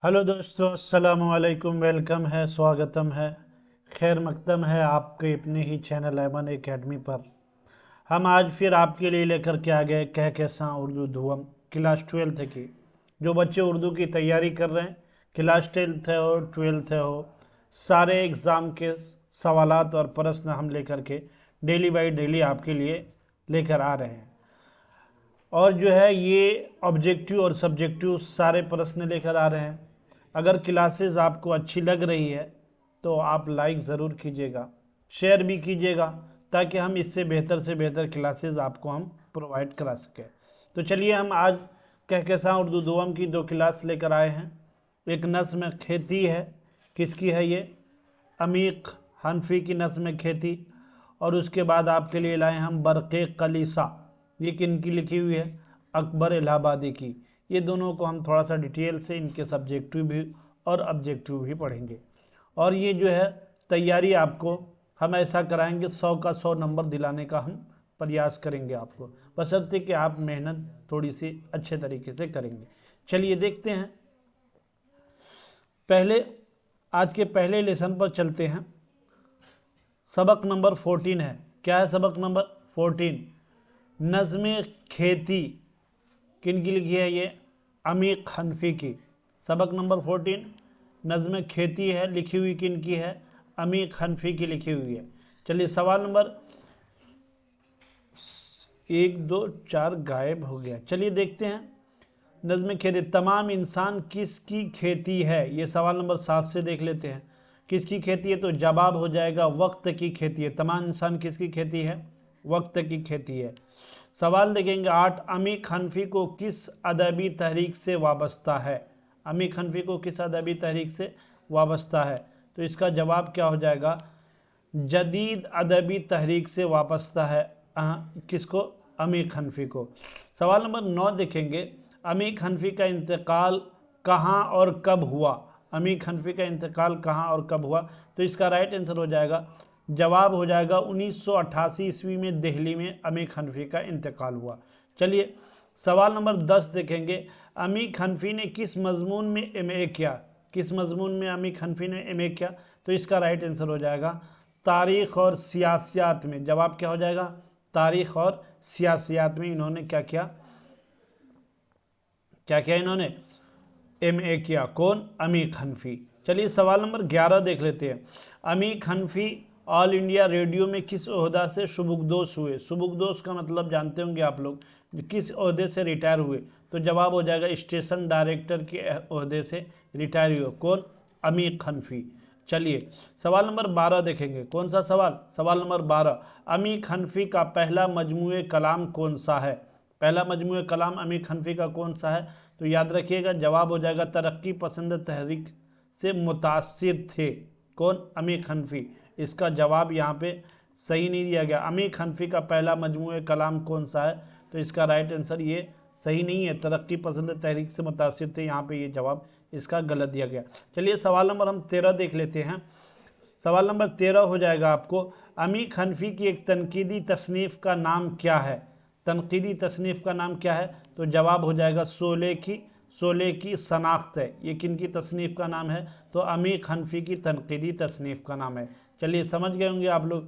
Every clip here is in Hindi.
हेलो दोस्तों, अस्सलाम वालेकुम। वेलकम है, स्वागतम है, खैर मकदम है आपके अपने ही चैनल ऐमन एकेडमी पर। हम आज फिर आपके लिए लेकर के आ गए कहकशां उर्दू धुअम क्लास 12th की। जो बच्चे उर्दू की तैयारी कर रहे हैं, क्लास 10th है और 12th हो, सारे एग्ज़ाम के सवालात और प्रश्न हम लेकर के डेली बाई डेली आपके लिए लेकर आ रहे हैं। और जो है ये ऑब्जेक्टिव और सब्जेक्टिव सारे प्रश्न लेकर आ रहे हैं। अगर क्लासेस आपको अच्छी लग रही है तो आप लाइक ज़रूर कीजिएगा, शेयर भी कीजिएगा, ताकि हम इससे से बेहतर क्लासेस आपको हम प्रोवाइड करा सकें। तो चलिए, हम आज कहकशां उर्दू दुआम की 2 क्लास लेकर आए हैं। एक नस्म खेती है, किसकी है ये? अमीक हनफी की नस्म खेती। और उसके बाद आपके लिए लाए हम बरक़े कलीसा, ये किन की लिखी हुई है? अकबर इलाहाबादी की। ये दोनों को हम थोड़ा सा डिटेल से इनके सब्जेक्टिव भी और ऑब्जेक्टिव भी पढ़ेंगे। और ये जो है तैयारी आपको हम ऐसा कराएंगे, 100 का 100 नंबर दिलाने का हम प्रयास करेंगे आपको, बशर्ते कि आप मेहनत थोड़ी सी अच्छे तरीके से करेंगे। चलिए देखते हैं, पहले आज के पहले लेसन पर चलते हैं। सबक नंबर 14 है। क्या है सबक नंबर 14? नज़्म खेती किन की लिखी है? ये अमीक हनफी की। सबक नंबर 14 नज़्म खेती है, लिखी हुई किन की है? अमीक हनफी की लिखी हुई है। चलिए सवाल नंबर 1 2 4 गायब हो गया। चलिए देखते हैं, नज़्म खेती तमाम इंसान किसकी खेती है? ये सवाल नंबर 7 से देख लेते हैं। किसकी खेती है? तो जवाब हो जाएगा वक्त की खेती है। तमाम इंसान किसकी खेती है? वक्त की खेती है। सवाल देखेंगे 8, अमीक हनफी को किस अदबी तहरीक से वाबस्ता है? अमीक हनफी को किस अदबी तहरीक से वाबस्ता है? तो इसका जवाब क्या हो जाएगा? जदीद अदबी तहरीक से वाबस्ता है। किसको? अमीक हनफी को। सवाल नंबर 9 देखेंगे, अमीक हनफी का इंतकाल कहाँ और कब हुआ? अमीक हनफी का इंतकाल कहाँ और कब हुआ? तो इसका राइट आंसर हो जाएगा, जवाब हो जाएगा 1988 ईस्वी में दिल्ली में अमीक हनफी का इंतकाल हुआ। चलिए सवाल नंबर 10 देखेंगे, अमीक हनफी ने किस मजमून में एमए किया? किस मजमून में अमीक हनफी ने एमए किया? तो इसका राइट आंसर हो जाएगा तारीख़ और सियासियात में। जवाब क्या हो जाएगा? तारीख़ और सियासियात में इन्होंने क्या किया? क्या किया इन्होंने? एमए किया। कौन? अमीक हनफी। चलिए सवाल नंबर 11 देख लेते हैं। अमीक हनफी ऑल इंडिया रेडियो में किस ओहदा से सुबुकदोश हुए? सुबुकदोश का मतलब जानते होंगे आप लोग, किस ओहदे से रिटायर हुए? तो जवाब हो जाएगा स्टेशन डायरेक्टर के ओहदे से रिटायर हुए। कौन? अमीक हनफी। चलिए सवाल नंबर 12 देखेंगे। कौन सा सवाल? सवाल नंबर 12, अमीक हनफी का पहला मजमूए कलाम कौन सा है? पहला मजमूए कलाम अमीक हनफी का कौन सा है? तो याद रखिएगा, जवाब हो जाएगा तरक्की पसंद तहरीक से मुतासिर थे। कौन? अमीक हनफी। इसका जवाब यहाँ पे सही नहीं दिया गया। अमीक हनफी का पहला मजमूए कलाम कौन सा है? तो इसका राइट आंसर ये सही नहीं है, तरक्की पसंद तहरीक से मुतासिर थे। यहाँ पे ये जवाब इसका गलत दिया गया। चलिए सवाल नंबर हम 13 देख लेते हैं। सवाल नंबर 13 हो जाएगा आपको, अमीक हनफी की एक तनकीदी तसनीफ़ का नाम क्या है? तनकीदी तसनीफ़ का नाम क्या है? तो जवाब हो जाएगा शोले की शनाख्त है। ये किन की तसनीफ़ का नाम है? तो अमीक हनफी की तनकीदी तसनीफ़ का नाम है। चलिए समझ गए होंगे आप लोग।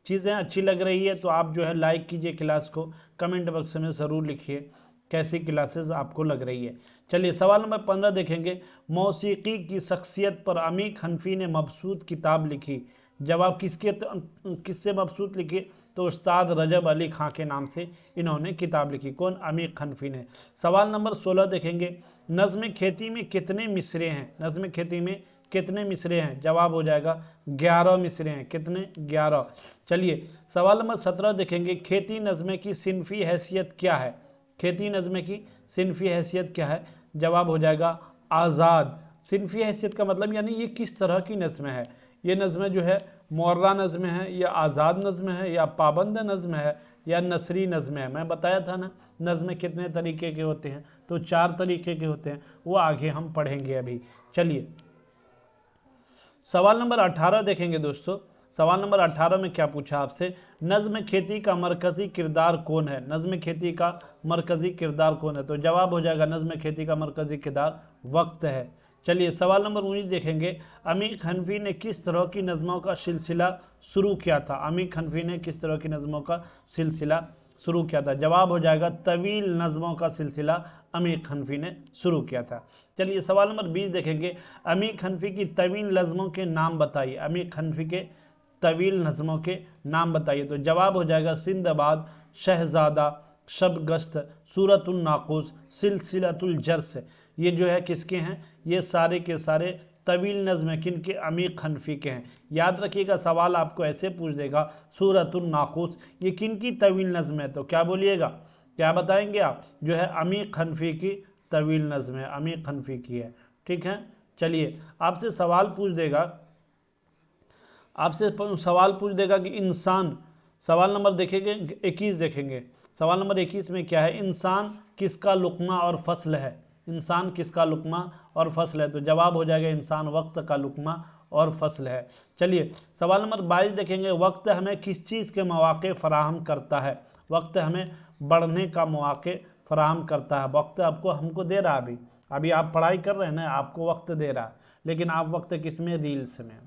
चीज़ें अच्छी लग रही है तो आप जो है लाइक कीजिए क्लास को, कमेंट बॉक्स में ज़रूर लिखिए कैसी क्लासेस आपको लग रही है। चलिए सवाल नंबर 15 देखेंगे, मौसीकी की शख्सियत पर अमीक हनफी ने मबसूत किताब लिखी। जवाब किससे मबसूत लिखी? तो उस्ताद रजब अली खां के नाम से इन्होंने किताब लिखी। कौन? अमीक हनफी ने। सवाल नंबर 16 देखेंगे, नज़्म खेती में कितने मिसरे हैं? नज़्म खेती में कितने मिसरे हैं? जवाब हो जाएगा 11 मिसरे हैं। कितने? 11। चलिए सवाल नंबर 17 देखेंगे, खेती नज़्म की सिनफी हैसियत क्या है? खेती नज़्म की सिनफी हैसियत क्या है? जवाब हो जाएगा आज़ाद। सिनफी हैसियत का मतलब यानी ये किस तरह की नज़्म है? ये नज़्म जो है मुअर्रा नज़्म है, या आज़ाद नज़्म है, या पाबंद नज़्म है, या नसरी नज़्म है? मैं बताया था ना नज़्म कितने तरीके के होते हैं, तो 4 तरीके के होते हैं, वो आगे हम पढ़ेंगे अभी। चलिए सवाल नंबर 18 देखेंगे दोस्तों। सवाल नंबर 18 में क्या पूछा आपसे, नज़्म खेती का मरकज़ी किरदार कौन है? नज़्म खेती का मरकज़ी किरदार कौन है? तो जवाब हो जाएगा नज़्म खेती का मरकज़ी किरदार वक्त है। चलिए सवाल नंबर 19 देखेंगे, अमीर हनफी ने किस तरह की नज़मों का सिलसिला शुरू किया था? अमीर हनफी ने किस तरह की नज़मों का सिलसिला शुरू किया था? जवाब हो जाएगा तवील नज़मों का सिलसिला अमीर हनफी ने शुरू किया था। चलिए सवाल नंबर 20 देखेंगे, अमीर हनफी की तवील नज़मों के नाम बताइए। अमीर हनफी के तवील नज़मों के नाम बताइए। तो जवाब हो जाएगा सिंदबाद, शहजादा, शबगस्त, सूरतुल नाक़ूस, सिलसिलतुल जर्स। ये जो है किसके हैं? ये सारे के सारे तवील नज़्म है, किनके? अमीर हनफी के हैं। याद रखिएगा सवाल आपको ऐसे पूछ देगा, सूरतुल नाक़ूस ये किनकी तवील नज़्म है? तो क्या बोलिएगा, क्या बताएंगे आप? जो है अमीर हनफी की तवील नज़्म है, अमीर हनफी की है। ठीक है, चलिए आपसे सवाल पूछ देगा, आपसे सवाल पूछ देगा कि इंसान, सवाल नंबर देखेंगे 21 देखेंगे। सवाल नंबर 21 में क्या है? इंसान किसका लुक़मा और फसल है? इंसान किसका लुक़मा और फसल है? तो जवाब हो जाएगा इंसान वक्त का लुक़मा और फसल है। चलिए सवाल नंबर 22 देखेंगे, वक्त हमें किस चीज़ के मौक़े फ़राहम करता है? वक्त हमें बढ़ने का मौक़े फ़राहम करता है। वक्त आपको हमको दे रहा है, अभी आप पढ़ाई कर रहे हैं ना, आपको वक्त दे रहा है, लेकिन आप वक्त किस में? रील्स में।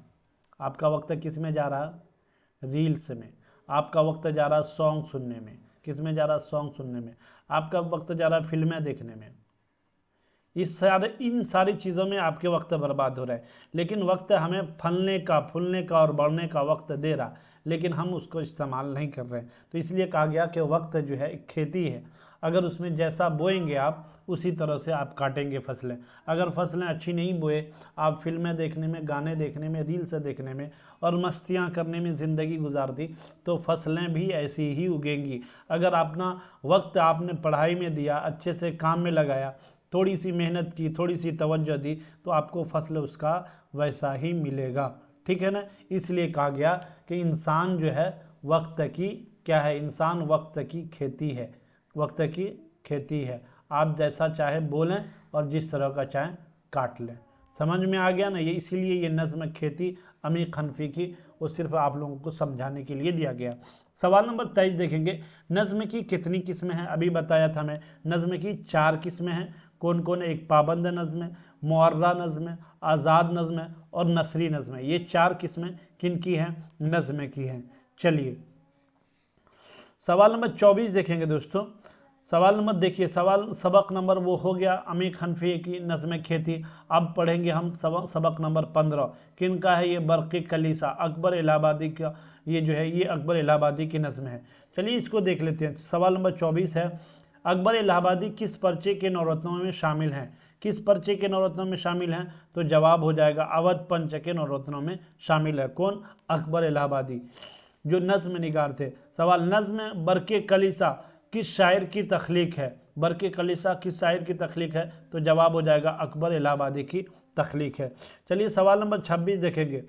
आपका वक्त किस में जा रहा है? रील्स में। आपका वक्त जा रहा है सॉन्ग सुनने में। किस में जा रहा है? सॉन्ग सुनने में। आपका वक्त जा रहा है फिल्में देखने में। इन सारी चीज़ों में आपके वक्त बर्बाद हो रहा है। लेकिन वक्त हमें फलने का, फूलने का और बढ़ने का वक्त दे रहा, लेकिन हम उसको इस्तेमाल नहीं कर रहे हैं। तो इसलिए कहा गया कि वक्त जो है एक खेती है, अगर उसमें जैसा बोएंगे आप उसी तरह से आप काटेंगे फसलें। अगर फसलें अच्छी नहीं बोए, आप फिल्में देखने में, गाने देखने में, रील्स देखने में और मस्तियाँ करने में ज़िंदगी गुजार दी, तो फसलें भी ऐसी ही उगेंगी। अगर अपना वक्त आपने पढ़ाई में दिया, अच्छे से काम में लगाया, थोड़ी सी मेहनत की, थोड़ी सी तवज्जो दी, तो आपको फसल उसका वैसा ही मिलेगा। ठीक है ना, इसलिए कहा गया कि इंसान जो है वक्त की क्या है? इंसान वक्त की खेती है, वक्त की खेती है। आप जैसा चाहे बोलें और जिस तरह का चाहे काट लें। समझ में आ गया ना? ये इसीलिए ये नज़्म खेती अमीर हनफी की वो सिर्फ आप लोगों को समझाने के लिए दिया गया। सवाल नंबर 23 देखेंगे, नज़्म की कितनी किस्में हैं? अभी बताया था मैं, नज़्म की 4 किस्में हैं। कौन कौन है? एक पाबंद नज़्म है, मुअर्रा नज़्म है, आज़ाद नज़्म है और नसरी नज़्म है। ये 4 किस्में किन की हैं? नज़्म की हैं। चलिए सवाल नंबर 24 देखेंगे दोस्तों। सवाल नंबर देखिए, सवाल सबक नंबर वो हो गया अमीर हनफी की नज़्म खेती। अब पढ़ेंगे हम सबक नंबर 15। किन का है? ये बरक़ी कलीसा, अकबर इलाहाबादी का ये जो है ये अकबर इलाहाबादी की नज़्म है। चलिए इसको देख लेते हैं। सवाल नंबर 24 है, अकबर इलाहाबादी किस पर्चे के नवरत्नों में शामिल हैं? किस पर्चे के नवरत्नों में शामिल हैं? तो जवाब हो जाएगा अवध पंच के नवरत्नों में शामिल है। कौन? अकबर इलाहाबादी जो नज़्म निगार थे। सवाल, नज़्म बरक़ी कलीसा किस शायर की तख्लीक है? बरक़ी कलीसा किस शायर की तख्लीक है? तो जवाब हो जाएगा अकबर इलाहाबादी की तख्लीक है। चलिए सवाल नंबर 26 देखेंगे,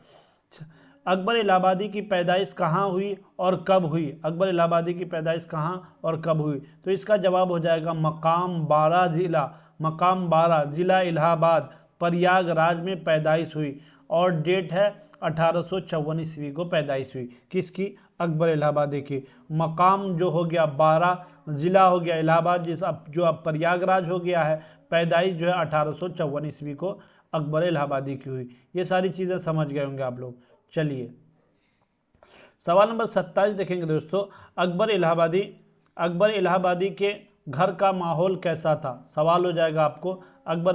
अकबर इलाहाबादी की पैदाइश कहाँ हुई और कब हुई? अकबर इलाहाबादी की पैदाइश कहाँ और कब हुई? तो इसका जवाब हो जाएगा मकाम 12 ज़िला, मकाम 12 ज़िला इलाहाबाद, प्रयागराज में पैदाइश हुई और डेट है 1854 ईस्वी को पैदाइश हुई। किसकी? अकबर इलाहाबादी की। मकाम जो हो गया 12, ज़िला हो गया इलाहाबाद, जो अब प्रयागराज हो गया है, पैदाइश जो है 1854 ईस्वी को अकबर इलाहाबादी की हुई। ये सारी चीज़ें समझ गए होंगे आप लोग। चलिए सवाल नंबर 27 देखेंगे दोस्तों, अकबर इलाहाबादी के घर का माहौल कैसा था? सवाल हो जाएगा आपको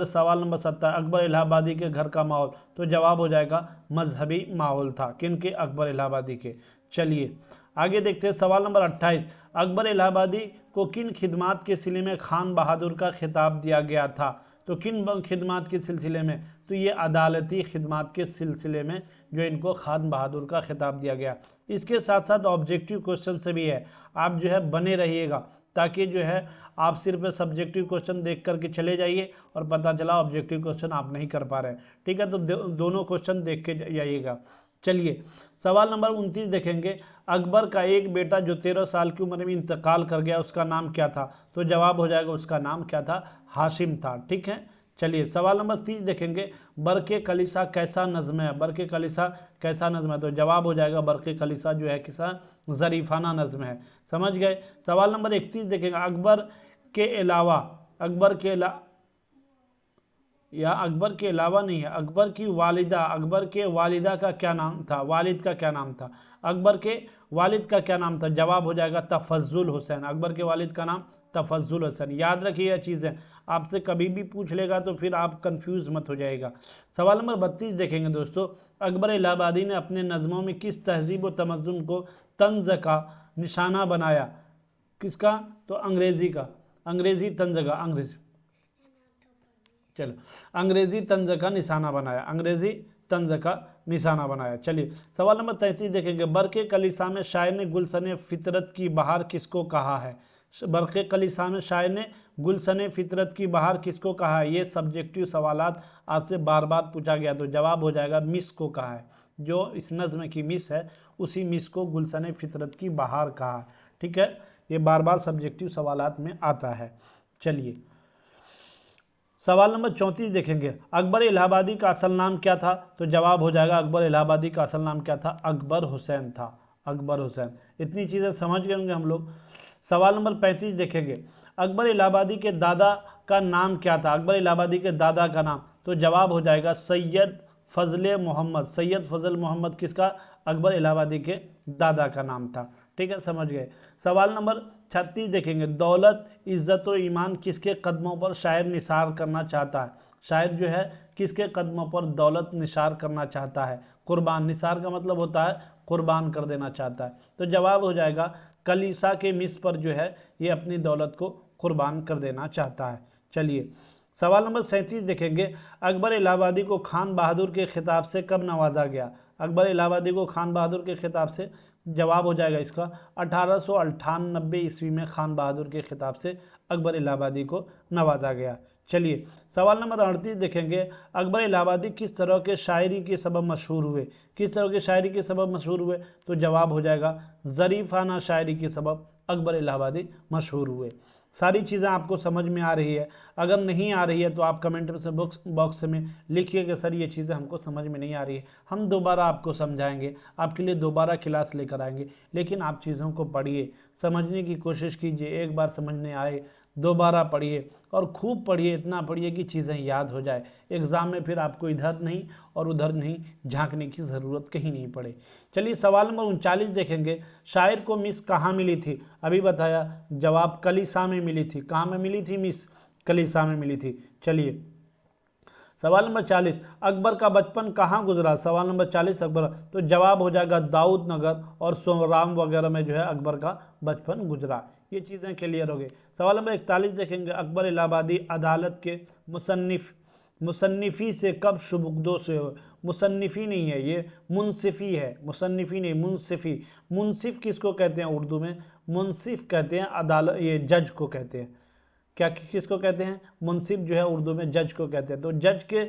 सवाल नंबर 27, अकबर इलाहाबादी के घर का माहौल। तो जवाब हो जाएगा मजहबी माहौल था। किनके? अकबर इलाहाबादी के। चलिए आगे देखते हैं। सवाल नंबर 28, अकबर इलाहाबादी को किन खिदमात के सिलसिले में खान बहादुर का खिताब दिया गया था? तो किन खिदमात के सिलसिले में? तो ये अदालती खिदमात के सिलसिले में जो इनको खान बहादुर का खिताब दिया गया। इसके साथ साथ ऑब्जेक्टिव क्वेश्चन से भी है, आप जो है बने रहिएगा, ताकि जो है आप सिर्फ सब्जेक्टिव क्वेश्चन देख करके चले जाइए और पता चला ऑब्जेक्टिव क्वेश्चन आप नहीं कर पा रहे हैं। ठीक है, तो दोनों क्वेश्चन देख के जाइएगा। चलिए सवाल नंबर 29 देखेंगे, अकबर का एक बेटा जो 13 साल की उम्र में इंतकाल कर गया, उसका नाम क्या था? तो जवाब हो जाएगा उसका नाम क्या था? हाशिम था। ठीक है, चलिए सवाल नंबर 30 देखेंगे, बरक़ी कलीसा कैसा नज़्म है? बरक़ी कलीसा कैसा नज़्म है? तो जवाब हो जाएगा बरक़ी कलीसा जो है किसा? ज़रीफ़ाना नज़्म है। समझ गए। सवाल नंबर 31 देखेंगे, अकबर के अलावा या अकबर के अलावा नहीं है, अकबर की वालिदा, अकबर के वालिदा का क्या नाम था, वालिद का क्या नाम था, अकबर के वालिद का क्या नाम था, जवाब हो जाएगा तफज्जुल हुसैन, अकबर के वालिद का नाम तफज्जुल हुसैन। याद रखिए यह चीज़ें, आपसे कभी भी पूछ लेगा तो फिर आप कंफ्यूज मत हो जाएगा। सवाल नंबर 32 देखेंगे दोस्तों, अकबर इलाहाबादी ने अपने नज़मों में किस तहजीब व तमद्दुन को तंज का निशाना बनाया, किसका, तो अंग्रेजी का, अंग्रेजी तंज का, अंग्रेजी, चलो अंग्रेजी तंज का निशाना बनाया, अंग्रेजी तंज का निशाना बनाया। चलिए सवाल नंबर 33 देखेंगे, बरके कलिसा में शायर ने गुलशन फितरत की बहार किसको कहा है, बरके कलिसा में शायर ने गुलशन फितरत की बहार किसको कहा है, ये सब्जेक्टिव सवालात आपसे बार बार पूछा गया, तो जवाब हो जाएगा मिस को कहा है, जो इस नज़्म की मिस है उसी मिस को गुलशन फितरत की बहार कहा। ठीक है, ये बार बार सब्जेक्टिव सवालात में आता है। चलिए सवाल नंबर 34 देखेंगे, अकबर इलाहाबादी का असल नाम क्या था, तो जवाब हो जाएगा अकबर इलाहाबादी का असल नाम क्या था, अकबर हुसैन था, अकबर हुसैन। इतनी चीज़ें समझ गए होंगे हम लोग। सवाल नंबर 35 देखेंगे, अकबर इलाहाबादी के दादा का नाम क्या था, अकबर इलाहाबादी के दादा का नाम, तो जवाब हो जाएगा सैयद फजल मोहम्मद, सैयद फजल मोहम्मद किसका, अकबर इलाहाबादी के दादा का नाम था। ठीक है, समझ गए। सवाल नंबर 36 देखेंगे, दौलत इज्जत व ईमान किसके कदमों पर शायर निसार करना चाहता है, शायर जो है किसके कदमों पर दौलत निसार करना चाहता है, कुर्बान, निसार का मतलब होता है कुर्बान कर देना चाहता है, तो जवाब हो जाएगा कलीसा के मिस पर जो है ये अपनी दौलत को कुर्बान कर देना चाहता है। चलिए सवाल नंबर 37 देखेंगे, अकबर इलाहाबादी को खान बहादुर के खिताब से कब नवाजा गया, अकबर इलाहाबादी को खान बहादुर के खिताब से, जवाब हो जाएगा इसका 1898 ईस्वी में खान बहादुर के खिताब से अकबर इलाहाबादी को नवाजा गया। चलिए सवाल नंबर 38 देखेंगे, अकबर इलाहाबादी किस तरह के शायरी के सबब मशहूर हुए, किस तरह के शायरी के सबब मशहूर हुए, तो जवाब हो जाएगा ज़रीफ़ाना शायरी के सबब अकबर इलाहाबादी मशहूर हुए। सारी चीज़ें आपको समझ में आ रही है, अगर नहीं आ रही है तो आप कमेंट में से बॉक्स में लिखिए कि सर ये चीज़ें हमको समझ में नहीं आ रही है, हम दोबारा आपको समझाएंगे, आपके लिए दोबारा क्लास लेकर आएंगे, लेकिन आप चीज़ों को पढ़िए, समझने की कोशिश कीजिए, एक बार समझने आए दोबारा पढ़िए और खूब पढ़िए, इतना पढ़िए कि चीज़ें याद हो जाए, एग्ज़ाम में फिर आपको इधर नहीं और उधर नहीं झांकने की ज़रूरत कहीं नहीं पड़े। चलिए सवाल नंबर 39 देखेंगे, शायर को मिस कहाँ मिली थी, अभी बताया, जवाब कलिसा में मिली थी, कहाँ में मिली थी मिस, कलिसा में मिली थी। चलिए सवाल नंबर 40, अकबर का बचपन कहाँ गुजरा, सवाल नंबर 40 अकबर, तो जवाब हो जाएगा दाऊद नगर और सोमराम वगैरह में जो है अकबर का बचपन गुजरा। ये चीज़ें क्लियर हो गई। सवाल नंबर 41 देखेंगे, अकबर इलाहाबादी अदालत के मुसन्निफ़ी से कब शुबुकदो से हो, मुसन्निफ़ी नहीं है ये, मुनसिफ़ी है, मुसन्निफ़ी नहीं मुनसिफ़ी। मुनसिफ़ किसको कहते हैं उर्दू में, मुनसिफ़ कहते हैं अदालत, ये जज को कहते हैं, क्या किसको कहते हैं, मुनसिफ जो है उर्दू में जज को कहते हैं। तो जज के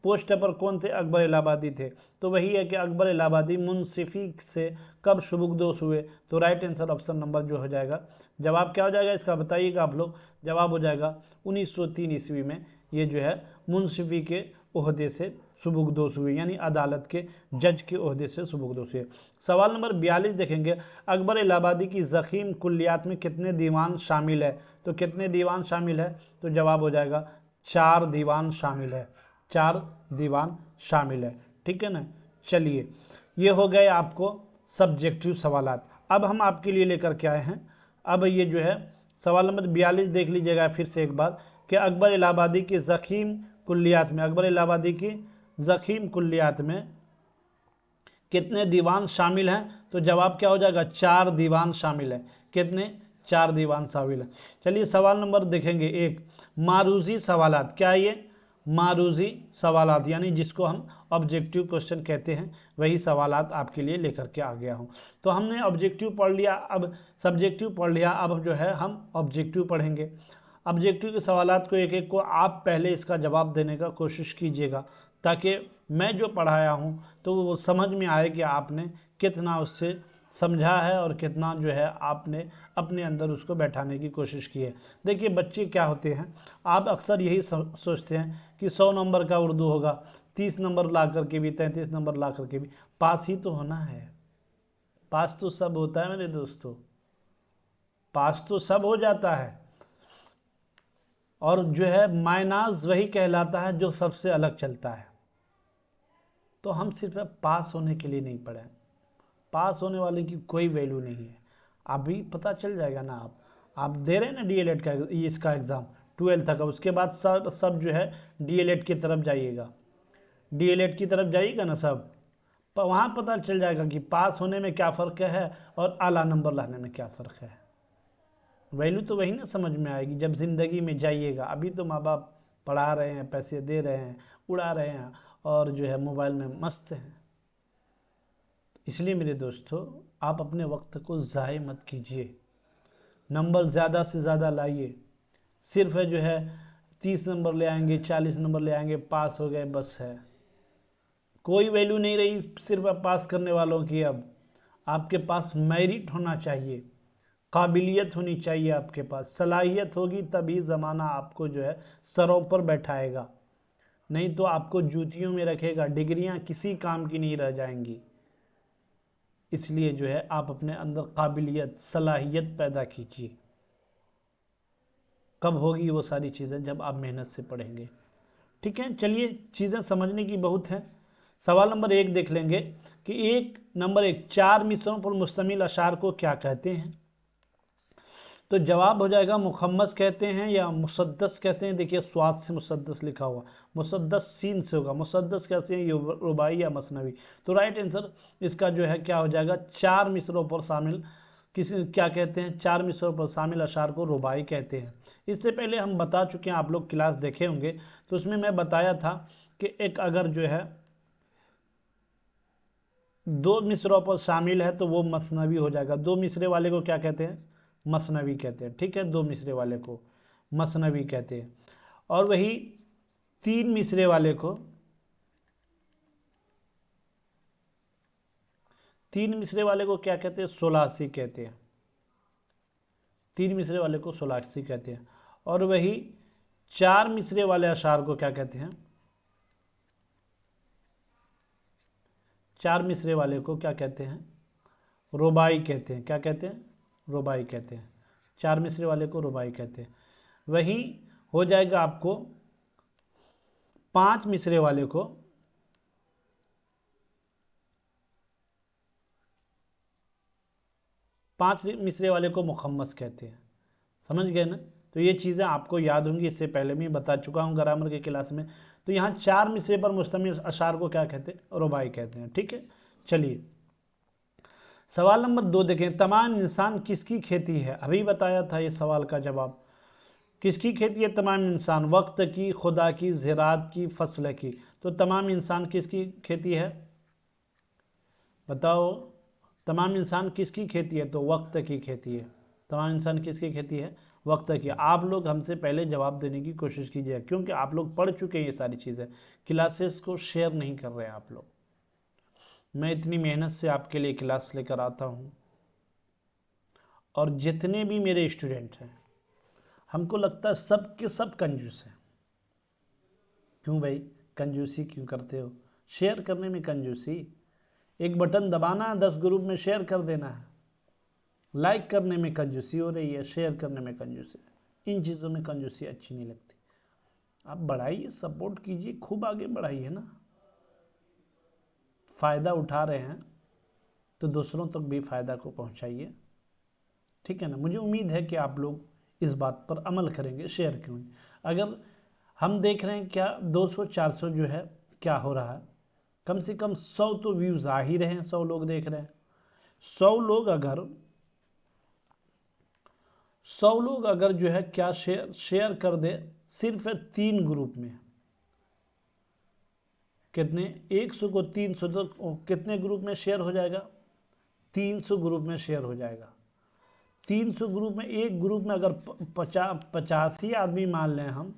पोस्ट पर कौन थे, अकबर इलाहाबादी थे, तो वही है कि अकबर इलाहाबादी मुनसिफी से कब शुबुकदोश हुए, तो राइट आंसर ऑप्शन नंबर जो हो जाएगा, जवाब क्या हो जाएगा इसका बताइएगा आप लोग, जवाब हो जाएगा 1903 ईस्वी में ये जो है मुनसिफी के ओहदे से सुबुकदोश हुए, यानी अदालत के जज के ओहदे से सुबुकदोश हुए। सवाल नंबर 42 देखेंगे, अकबर इलाहाबादी की ज़ख़ीम कुल्लियात में कितने दीवान शामिल है, तो कितने दीवान शामिल है, तो जवाब हो जाएगा 4 दीवान शामिल है, 4 दीवान शामिल है। ठीक है ना। चलिए ये हो गए आपको सब्जेक्टिव सवालात। अब हम आपके लिए लेकर के आए हैं, अब ये जो है सवाल नंबर 42 देख लीजिएगा फिर से एक बार, कि अकबर इलाहाबादी की ज़ख़ीम कुल्लियात में, अकबर इलाहाबादी की ज़ख़ीम कुल्लियात में कितने दीवान शामिल हैं, तो जवाब क्या हो जाएगा 4 दीवान शामिल है, कितने, 4 दीवान शामिल है। चलिए सवाल नंबर देखेंगे 1, मारूजी सवालात, क्या ये मारूजी सवालात, यानी जिसको हम ऑब्जेक्टिव क्वेश्चन कहते हैं, वही सवालात आपके लिए लेकर के आ गया हूँ। तो हमने ऑब्जेक्टिव पढ़ लिया, अब सब्जेक्टिव पढ़ लिया, अब जो है हम ऑब्जेक्टिव पढ़ेंगे। ऑब्जेक्टिव के सवालात को एक एक को आप पहले इसका जवाब देने का कोशिश कीजिएगा, ताकि मैं जो पढ़ाया हूँ तो वो समझ में आए कि आपने कितना उससे समझा है और कितना जो है आपने अपने अंदर उसको बैठाने की कोशिश की है। देखिए बच्चे क्या होते हैं, आप अक्सर यही सोचते हैं कि 100 नंबर का उर्दू होगा, 30 नंबर ला करके भी, 33 नंबर ला करके भी पास ही तो होना है। पास तो सब होता है मेरे दोस्तों, पास तो सब हो जाता है। और जो है माइनस वही कहलाता है जो सबसे अलग चलता है। तो हम सिर्फ पास होने के लिए नहीं पढ़े, पास होने वाले की कोई वैल्यू नहीं है। अभी पता चल जाएगा ना, आप दे रहे हैं ना डीएलएड का इसका एग्ज़ाम 12th का, उसके बाद सब जो है डीएलएड की तरफ जाइएगा, डीएलएड की तरफ जाइएगा ना सब, वहाँ पता चल जाएगा कि पास होने में क्या फ़र्क है और आला नंबर लाने में क्या फ़र्क है। वैल्यू तो वही ना समझ में आएगी जब ज़िंदगी में जाइएगा। अभी तो माँ बाप पढ़ा रहे हैं, पैसे दे रहे हैं, उड़ा रहे हैं और जो है मोबाइल में मस्त हैं। इसलिए मेरे दोस्तों, आप अपने वक्त को ज़ाय मत कीजिए, नंबर ज़्यादा से ज़्यादा लाइए। सिर्फ है जो है 30 नंबर ले आएंगे, 40 नंबर ले आएंगे, पास हो गए, बस है, कोई वैल्यू नहीं रही सिर्फ पास करने वालों की। अब आपके पास मेरिट होना चाहिए, काबिलियत होनी चाहिए, आपके पास सलाहियत होगी तभी ज़माना आपको जो है सरों पर बैठाएगा, नहीं तो आपको जूतियों में रखेगा। डिग्रियां किसी काम की नहीं रह जाएंगी। इसलिए जो है आप अपने अंदर काबिलियत, सलाहियत पैदा कीजिए। कब होगी वो सारी चीज़ें? जब आप मेहनत से पढ़ेंगे। ठीक है, चलिए, चीज़ें समझने की बहुत हैं। सवाल नंबर 1 देख लेंगे कि नंबर 1 4 मिसरों पर मुश्तमिल अशार को क्या कहते हैं? तो जवाब हो जाएगा मुखम्मस कहते हैं या मुसद्दस कहते हैं। देखिए स्वाद से मुसद्दस लिखा हुआ, मुसद्दस सीन से होगा, मुसद्दस कैसे हैं, रुबाई या मसनवी। तो राइट आंसर इसका जो है क्या हो जाएगा, 4 मिसरों पर शामिल किसी क्या कहते हैं, 4 मिसरों पर शामिल अशार को रुबाई कहते हैं। इससे पहले हम बता चुके हैं, आप लोग क्लास देखे होंगे, तो उसमें मैं बताया था कि एक अगर जो है 2 मिसरों पर शामिल है तो वो मसनवी हो जाएगा। 2 मिसरे वाले को क्या कहते हैं, मसनवी कहते हैं। ठीक है, 2 मिसरे वाले को मसनवी कहते हैं। और वही 3 मिसरे वाले को 3 मिसरे वाले को क्या कहते हैं, सोलासी कहते हैं। 3 मिसरे वाले को सोलासी कहते हैं। और वही 4 मिसरे वाले अशार को क्या कहते हैं, 4 मिसरे वाले को क्या कहते हैं, रुबाई कहते हैं। क्या कहते हैं, रुबाई कहते हैं। 4 मिसरे वाले को रुबाई कहते हैं। वहीं हो जाएगा आपको 5 मिसरे वाले को 5 मिसरे वाले को मुखम्मस कहते हैं। समझ गए ना? तो ये चीज़ें आपको याद होंगी, इससे पहले मैं बता चुका हूँ ग्रामर के क्लास में। तो यहाँ 4 मिसरे पर मुश्तमिल अशार को क्या कहते हैं, रुबाई कहते हैं। ठीक है, चलिए सवाल नंबर 2 देखें। तमाम इंसान किसकी खेती है? अभी बताया था ये सवाल का जवाब। किसकी खेती है तमाम इंसान? वक्त की, खुदा की, ज़राअत की, फसल की। तो तमाम इंसान किसकी खेती है, बताओ? तमाम इंसान किसकी खेती है? तो वक्त की खेती है। तमाम इंसान किसकी खेती है, वक्त की। आप लोग हमसे पहले जवाब देने की कोशिश कीजिए, क्योंकि आप लोग पढ़ चुके हैं ये सारी चीज़ें, क्लासेस को शेयर नहीं कर रहे हैं आप लोग। मैं इतनी मेहनत से आपके लिए क्लास लेकर आता हूँ, और जितने भी मेरे स्टूडेंट हैं, हमको लगता है सब के सब कंजूस हैं। क्यों भाई, कंजूसी क्यों करते हो? शेयर करने में कंजूसी, एक बटन दबाना है, 10 ग्रुप में शेयर कर देना है। लाइक करने में कंजूसी हो रही है, शेयर करने में कंजूसी। इन चीज़ों में कंजूसी अच्छी नहीं लगती। आप बढ़ाइए, सपोर्ट कीजिए, खूब आगे बढ़ाइए ना। फ़ायदा उठा रहे हैं तो दूसरों तक भी फ़ायदा को पहुंचाइए। ठीक है ना? मुझे उम्मीद है कि आप लोग इस बात पर अमल करेंगे, शेयर क्यों नहीं। अगर हम देख रहे हैं क्या 200-400 जो है क्या हो रहा है, कम से कम 100 तो व्यूज़ आ ही रहे हैं, 100 लोग देख रहे हैं। 100 लोग अगर जो है क्या शेयर कर दे, सिर्फ 3 ग्रुप में, कितने, 100 को 300 तो कितने ग्रुप में शेयर हो जाएगा, 300 ग्रुप में शेयर हो जाएगा। 300 ग्रुप में, एक ग्रुप में अगर 50 ही आदमी मान लें हम,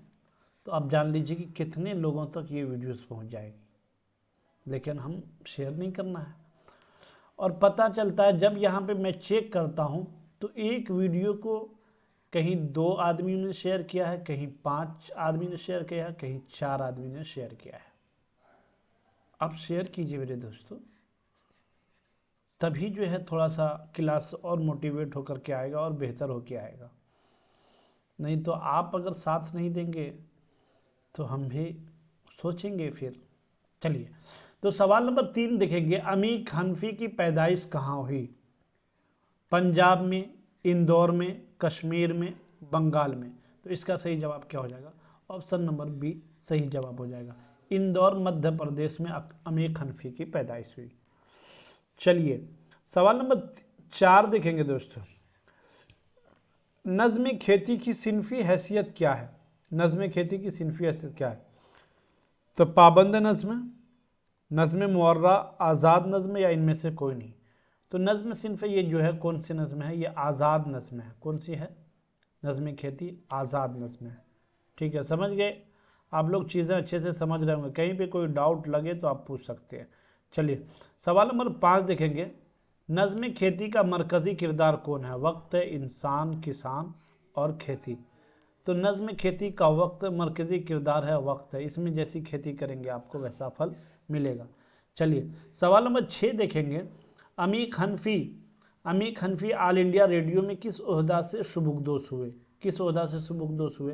तो आप जान लीजिए कि कितने लोगों तक ये वीडियोस पहुंच जाएगी। लेकिन हम शेयर नहीं करना है। और पता चलता है जब यहाँ पे मैं चेक करता हूँ, तो एक वीडियो को कहीं 2 आदमी ने शेयर किया है, कहीं 5 आदमी ने शेयर किया है, कहीं 4 आदमी ने शेयर किया है। आप शेयर कीजिए मेरे दोस्तों, तभी जो है थोड़ा सा क्लास और मोटिवेट होकर के आएगा और बेहतर होकर आएगा। नहीं तो आप अगर साथ नहीं देंगे तो हम भी सोचेंगे फिर। चलिए, तो सवाल नंबर 3 देखेंगे, अमीर हनफी की पैदाइश कहाँ हुई? पंजाब में, इंदौर में, कश्मीर में, बंगाल में। तो इसका सही जवाब क्या हो जाएगा? ऑप्शन नंबर बी सही जवाब हो जाएगा। इंदौर मध्य प्रदेश में अमीर हनफी की पैदाइश हुई। चलिए, सवाल नंबर 4 देखेंगे दोस्तों, नज़्म खेती की सिनफी हैसियत क्या है? नज़्म खेती की सिनफी हैसियत क्या है? तो पाबंद नज़्म, नज़्म मुअर्रा, आज़ाद नज़्म, या इनमें से कोई नहीं। तो नज़्म सिनफ ये जो है कौन सी नज़्म है? ये आज़ाद नज़्म है। कौन सी है? नज़्म खेती आज़ाद नज़्म है। ठीक है, समझ गए आप लोग, चीज़ें अच्छे से समझ रहे होंगे। कहीं पे कोई डाउट लगे तो आप पूछ सकते हैं। चलिए, सवाल नंबर 5 देखेंगे, नज़्म खेती का मरकज़ी किरदार कौन है? वक्त, इंसान, किसान और खेती। तो नज़्म खेती का वक्त मरकज़ी किरदार है, वक्त है। इसमें जैसी खेती करेंगे आपको वैसा फल मिलेगा। चलिए, सवाल नंबर 6 देखेंगे, अमीर हनफी ऑल इंडिया रेडियो में किस ओहदा से शुभुगदोश हुए? किस ओहदा से शुभुगदोश हुए?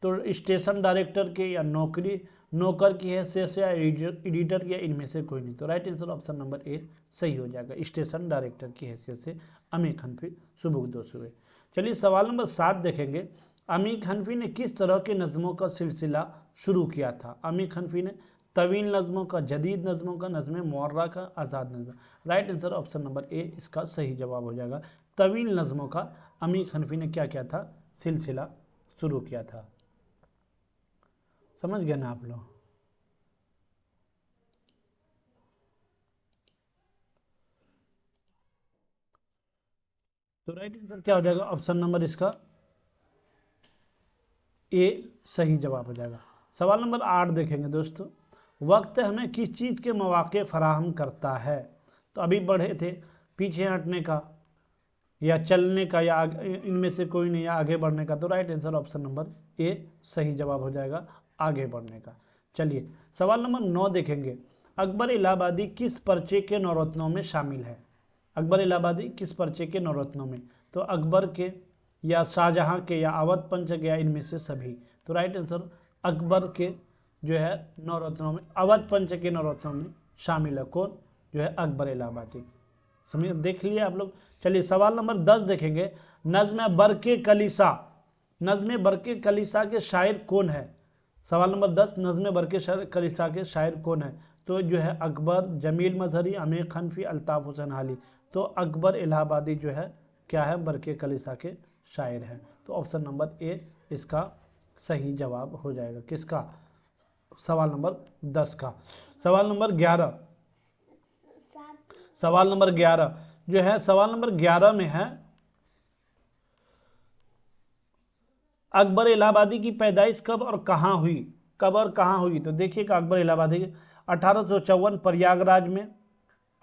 तो स्टेशन डायरेक्टर के, या नौकर की हैसियत से, या एडिटर की, या इनमें से कोई नहीं। तो right answer option number A सही हो जाएगा। स्टेशन डायरेक्टर की हैसियत से अमीर हनफी शुभुगदोश हुए। चलिए, सवाल नंबर 7 देखेंगे, अमीर हनफी ने किस तरह के नज़मों का सिलसिला शुरू किया था? अमीर हनफी ने तवील नज़मों का, जदीद नज़मों का, नज़्म मुअर्रा का, आज़ाद नज़्म। Right answer option number A इसका सही जवाब हो जाएगा। तवील नज़मों का अमीर हनफी ने क्या किया था? सिलसिला शुरू किया था। समझ गए ना आप लोग? तो राइट आंसर क्या हो जाएगा? ऑप्शन नंबर इसका ए सही जवाब हो जाएगा। सवाल नंबर 8 देखेंगे दोस्तों, वक्त हमें किस चीज़ के मौके फराहम करता है? तो अभी बढ़े थे, पीछे हटने का, या चलने का, या इनमें से कोई नहीं, या आगे बढ़ने का। तो right answer option number A सही जवाब हो जाएगा, आगे बढ़ने का। चलिए, सवाल नंबर 9 देखेंगे, अकबर इलाहाबादी किस पर्चे के नौरत्नों में शामिल है? अकबर इलाहाबादी किस पर्चे के नौरत्नों में? तो अकबर के, या शाहजहां के, या अवध पंच के, या इनमें से सभी। तो राइट आंसर अकबर के जो है नौरत्नों में, अवध पंच के नौरत्नों में शामिल है। कौन? जो है अकबर इलाहाबादी। समझ देख लिए आप लोग। चलिए, सवाल नंबर 10 देखेंगे, नज़्म बरके कलीसा, नज़्म बरके कलीसा के शायर कौन है? सवाल नंबर 10, नज़्म बरके कलीसा के शायर कौन है? तो जो है अकबर, जमील मजहरी, अमीर हनफी, अल्ताफ़ हुसैन हाली। तो अकबर इलाहाबादी जो है क्या है? बरके कलीसा के शायर हैं। तो ऑप्शन नंबर ए इसका सही जवाब हो जाएगा। किसका? सवाल नंबर 10 का। सवाल नंबर 11, सवाल नंबर 11 जो है, सवाल नंबर 11 में है, अकबर इलाहाबादी की पैदाइश कब और कहाँ हुई? कब और कहाँ हुई? तो देखिएगा, अकबर इलाहाबादी 1854 प्रयागराज में,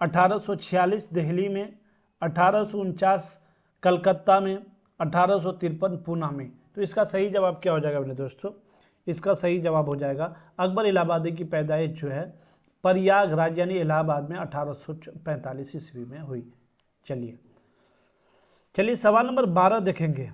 1846 दिल्ली में, 1849 कलकत्ता में, 1853 पूना में। तो इसका सही जवाब क्या हो जाएगा मेरे दोस्तों? इसका सही जवाब हो जाएगा, अकबर इलाहाबादी की पैदाइश जो है प्रयागराज यानी इलाहाबाद में 1845 ईस्वी में हुई। चलिए, सवाल नंबर 12 देखेंगे,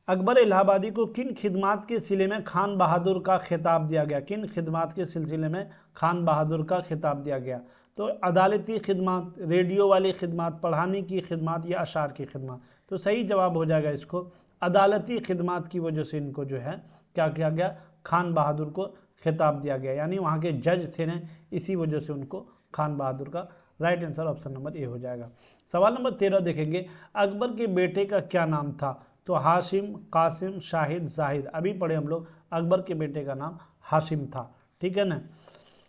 अकबर इलाहाबादी को किन खिदमात के सिलसिले में खान बहादुर का खिताब दिया गया? किन खिदमात के सिलसिले में खान बहादुर का खिताब दिया गया? तो अदालती खिदमात, रेडियो वाली खिदमात, पढ़ाने की खिदमात, या अशार की खिदमात। तो सही जवाब हो जाएगा इसको अदालती खिदमात की वजह से इनको जो है क्या किया गया? खान बहादुर को खिताब दिया गया, यानी वहाँ के जज थे ना, इसी वजह से उनको खान बहादुर का। Right answer option number A हो जाएगा। सवाल नंबर 13 देखेंगे, अकबर के बेटे का क्या नाम था? तो हाशिम, कासिम, शाहिद, जाहिद। अभी पढ़े हम लोग, अकबर के बेटे का नाम हाशिम था। ठीक है ना?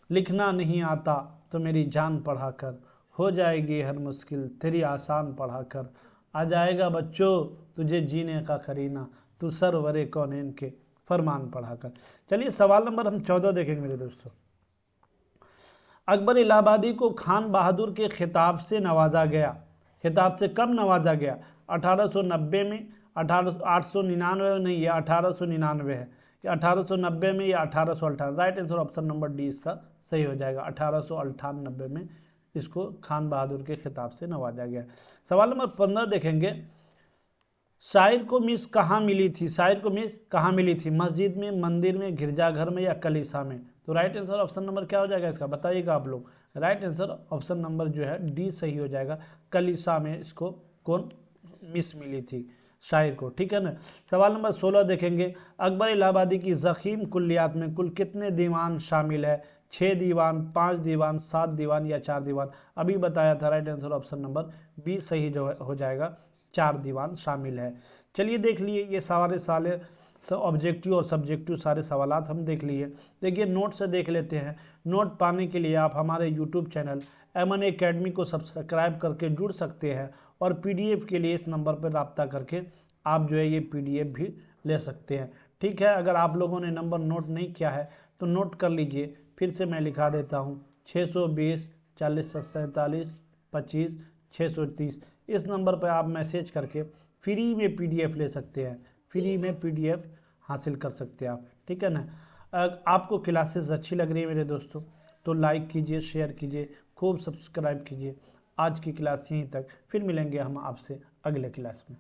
लिखना नहीं आता तो मेरी जान पढ़ा कर, हो जाएगी हर मुश्किल तेरी आसान पढ़ा कर, आ जाएगा बच्चों तुझे जीने का करीना, तू सरवरे कौनैन के फरमान पढ़ा कर। चलिए, सवाल नंबर हम 14 देखेंगे मेरे दोस्तों, अकबर इलाहाबादी को खान बहादुर के खिताब से नवाजा गया। खिताब से कब नवाजा गया? 1890 में, 899 नहीं, ये 1899 है, या 1890 में, या 1898। Right answer option number D इसका सही हो जाएगा, 1898 में इसको खान बहादुर के खिताब से नवाजा गया। सवाल नंबर 15 देखेंगे, शायर को मिस कहाँ मिली थी, शायर को मिस कहाँ मिली थी, मस्जिद में, मंदिर में, गिरजाघर में या कलीसिया में। तो राइट आंसर ऑप्शन नंबर क्या हो जाएगा इसका, बताइएगा आप लोग। राइट आंसर ऑप्शन नंबर जो है डी सही हो जाएगा, कलीसिया में इसको कौन मिस मिली थी, शायर को। ठीक है ना। सवाल नंबर 16 देखेंगे, अकबर इलाहाबादी की ज़ख़ीम कुल्लियात में कुल कितने दीवान शामिल है, 6 दीवान, 5 दीवान, 7 दीवान या 4 दीवान। अभी बताया था, right answer option number B सही जो हो जाएगा, 4 दीवान शामिल है। चलिए देख लिए ये सारे ऑब्जेक्टिव और सब्जेक्टिव सारे सवालात हम देख लिए। देखिए नोट से देख लेते हैं। नोट पाने के लिए आप हमारे यूट्यूब चैनल M&A एकेडमी को सब्सक्राइब करके जुड़ सकते हैं, और PDF के लिए इस नंबर पर रब्ता करके आप जो है ये PDF भी ले सकते हैं। ठीक है, अगर आप लोगों ने नंबर नोट नहीं किया है तो नोट कर लीजिए, फिर से मैं लिखा देता हूँ, 620 40 47 25 630। इस नंबर पर आप मैसेज करके फ्री में PDF ले सकते हैं, फ्री में PDF हासिल कर सकते हैं आप। ठीक है ना। आपको क्लासेस अच्छी लग रही है मेरे दोस्तों तो लाइक कीजिए, शेयर कीजिए, खूब सब्सक्राइब कीजिए। आज की क्लास यहीं तक, फिर मिलेंगे हम आपसे अगले क्लास में।